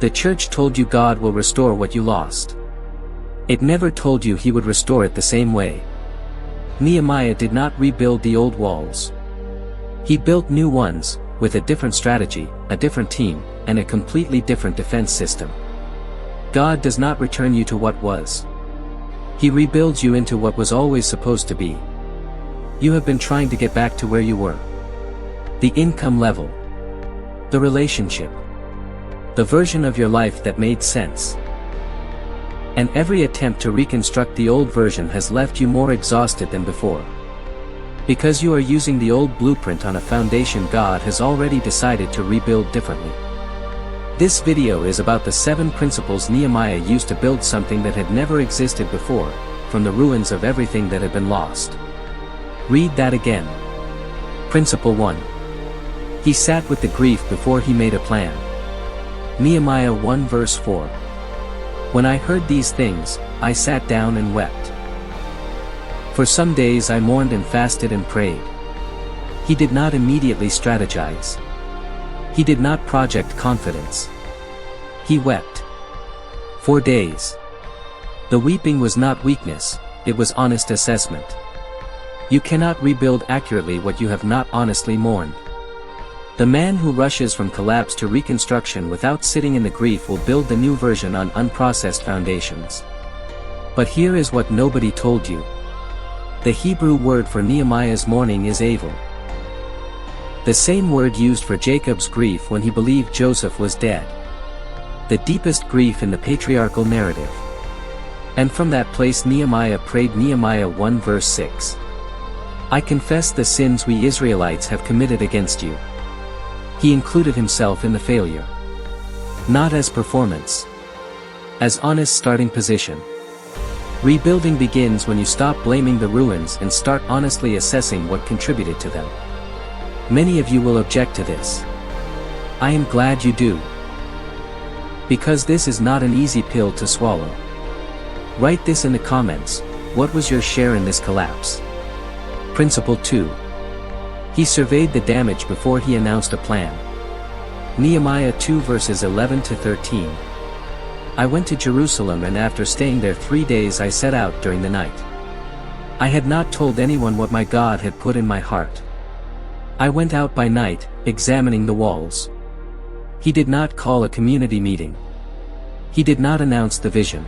The church told you God will restore what you lost. It never told you he would restore it the same way. Nehemiah did not rebuild the old walls. He built new ones, with a different strategy, a different team, and a completely different defense system. God does not return you to what was. He rebuilds you into what was always supposed to be. You have been trying to get back to where you were. The income level. The relationship. The version of your life that made sense. And every attempt to reconstruct the old version has left you more exhausted than before. Because you are using the old blueprint on a foundation God has already decided to rebuild differently. This video is about the 7 principles Nehemiah used to build something that had never existed before, from the ruins of everything that had been lost. Read that again. Principle 1. He sat with the grief before he made a plan. Nehemiah 1 verse 4. When I heard these things, I sat down and wept. For some days I mourned and fasted and prayed. He did not immediately strategize. He did not project confidence. He wept. 4 days. The weeping was not weakness, it was honest assessment. You cannot rebuild accurately what you have not honestly mourned. The man who rushes from collapse to reconstruction without sitting in the grief will build the new version on unprocessed foundations. But here is what nobody told you. The Hebrew word for Nehemiah's mourning is avel. The same word used for Jacob's grief when he believed Joseph was dead. The deepest grief in the patriarchal narrative. And from that place Nehemiah prayed. Nehemiah 1 verse 6. I confess the sins we Israelites have committed against you. He included himself in the failure. Not as performance. As honest starting position. Rebuilding begins when you stop blaming the ruins and start honestly assessing what contributed to them. Many of you will object to this. I am glad you do. Because this is not an easy pill to swallow. Write this in the comments. What was your share in this collapse? Principle 2. He surveyed the damage before he announced a plan. Nehemiah 2 verses 11 to 13. I went to Jerusalem, and after staying there 3 days I set out during the night. I had not told anyone what my God had put in my heart. I went out by night, examining the walls. He did not call a community meeting. He did not announce the vision.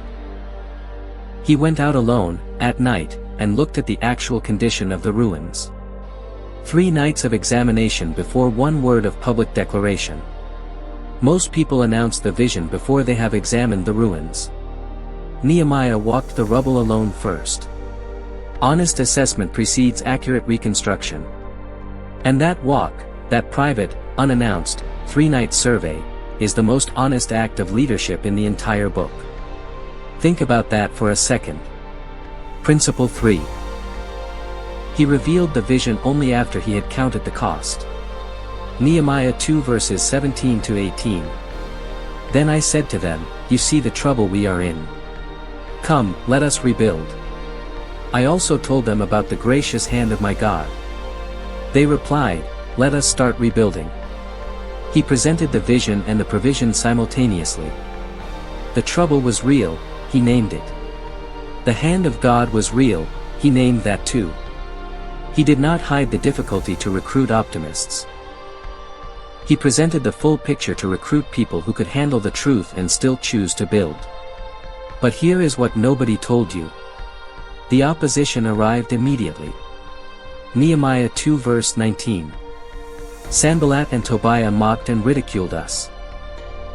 He went out alone, at night, and looked at the actual condition of the ruins. 3 nights of examination before 1 word of public declaration. Most people announce the vision before they have examined the ruins. Nehemiah walked the rubble alone first. Honest assessment precedes accurate reconstruction. And that walk, that private, unannounced, 3-night survey, is the most honest act of leadership in the entire book. Think about that for a second. Principle 3. He revealed the vision only after he had counted the cost. Nehemiah 2 verses 17 to 18. Then I said to them, you see the trouble we are in. Come, let us rebuild. I also told them about the gracious hand of my God. They replied, let us start rebuilding. He presented the vision and the provision simultaneously. The trouble was real, he named it. The hand of God was real, he named that too. He did not hide the difficulty to recruit optimists. He presented the full picture to recruit people who could handle the truth and still choose to build. But here is what nobody told you. The opposition arrived immediately. Nehemiah 2 verse 19. Sanballat and Tobiah mocked and ridiculed us.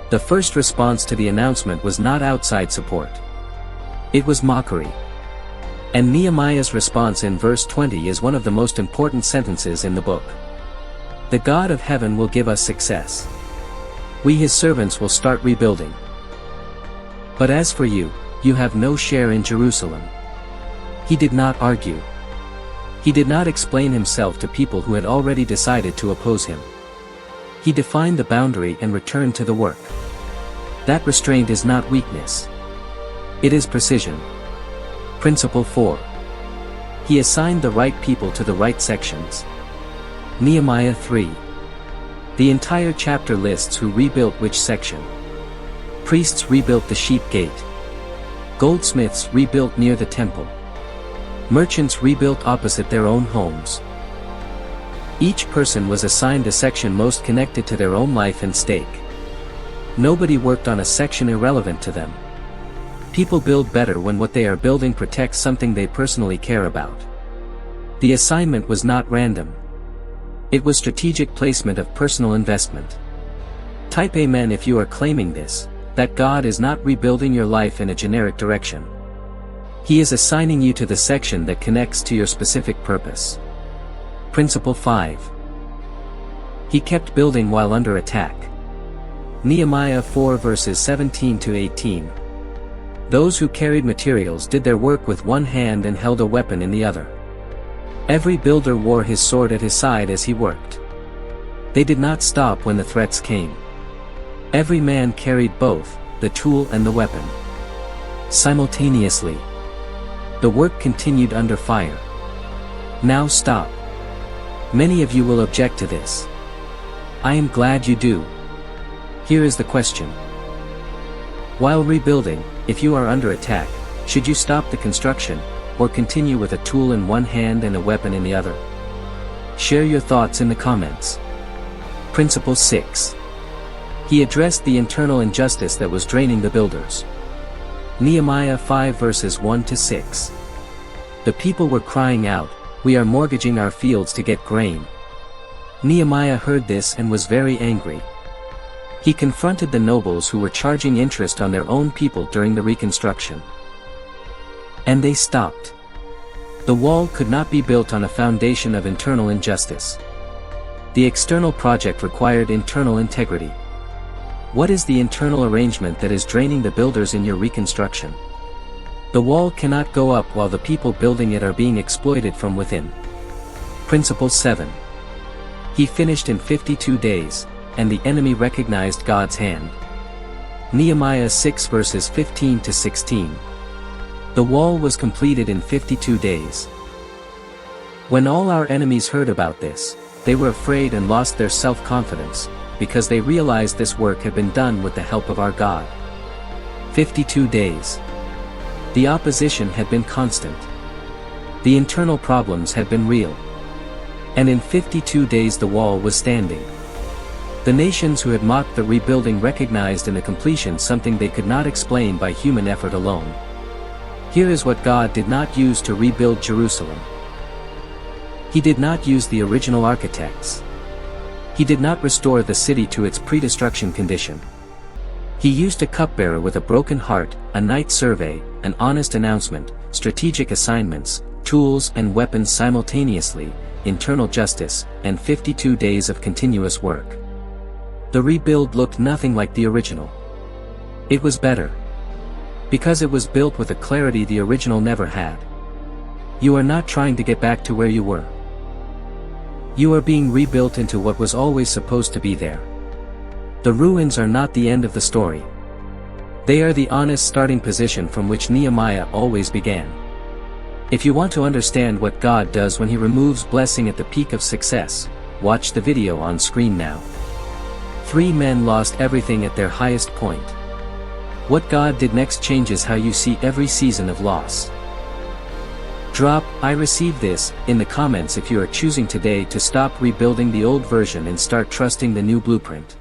The first response to the announcement was not outside support. It was mockery. And Nehemiah's response in verse 20 is one of the most important sentences in the book. The God of heaven will give us success. We his servants will start rebuilding. But as for you, you have no share in Jerusalem. He did not argue. He did not explain himself to people who had already decided to oppose him. He defined the boundary and returned to the work. That restraint is not weakness. It is precision. Principle 4. He assigned the right people to the right sections. Nehemiah 3. The entire chapter lists who rebuilt which section. Priests rebuilt the sheep gate. Goldsmiths rebuilt near the temple. Merchants rebuilt opposite their own homes. Each person was assigned a section most connected to their own life and stake. Nobody worked on a section irrelevant to them. People build better when what they are building protects something they personally care about. The assignment was not random. It was strategic placement of personal investment. Type Amen if you are claiming this, that God is not rebuilding your life in a generic direction. He is assigning you to the section that connects to your specific purpose. Principle 5. He kept building while under attack. Nehemiah 4 verses 17 to 18. Those who carried materials did their work with one hand and held a weapon in the other. Every builder wore his sword at his side as he worked. They did not stop when the threats came. Every man carried both, the tool and the weapon. Simultaneously. The work continued under fire. Now stop. Many of you will object to this. I am glad you do. Here is the question. While rebuilding, if you are under attack, should you stop the construction, or continue with a tool in one hand and a weapon in the other? Share your thoughts in the comments. Principle 6. He addressed the internal injustice that was draining the builders. Nehemiah 5 verses 1 to 6. The people were crying out, "We are mortgaging our fields to get grain." Nehemiah heard this and was very angry. He confronted the nobles who were charging interest on their own people during the reconstruction. And they stopped. The wall could not be built on a foundation of internal injustice. The external project required internal integrity. What is the internal arrangement that is draining the builders in your reconstruction? The wall cannot go up while the people building it are being exploited from within. Principle 7. He finished in 52 days, and the enemy recognized God's hand. Nehemiah 6 verses 15 to 16. The wall was completed in 52 days. When all our enemies heard about this, they were afraid and lost their self-confidence, because they realized this work had been done with the help of our God. 52 days. The opposition had been constant. The internal problems had been real. And in 52 days the wall was standing. The nations who had mocked the rebuilding recognized in the completion something they could not explain by human effort alone. Here is what God did not use to rebuild Jerusalem. He did not use the original architects. He did not restore the city to its pre-destruction condition. He used a cupbearer with a broken heart, a night survey, an honest announcement, strategic assignments, tools and weapons simultaneously, internal justice, and 52 days of continuous work. The rebuild looked nothing like the original. It was better. Because it was built with a clarity the original never had. You are not trying to get back to where you were. You are being rebuilt into what was always supposed to be there. The ruins are not the end of the story. They are the honest starting position from which Nehemiah always began. If you want to understand what God does when He removes blessing at the peak of success, watch the video on screen now. 3 men lost everything at their highest point. What God did next changes how you see every season of loss. Drop "I receive this" in the comments if you are choosing today to stop rebuilding the old version and start trusting the new blueprint.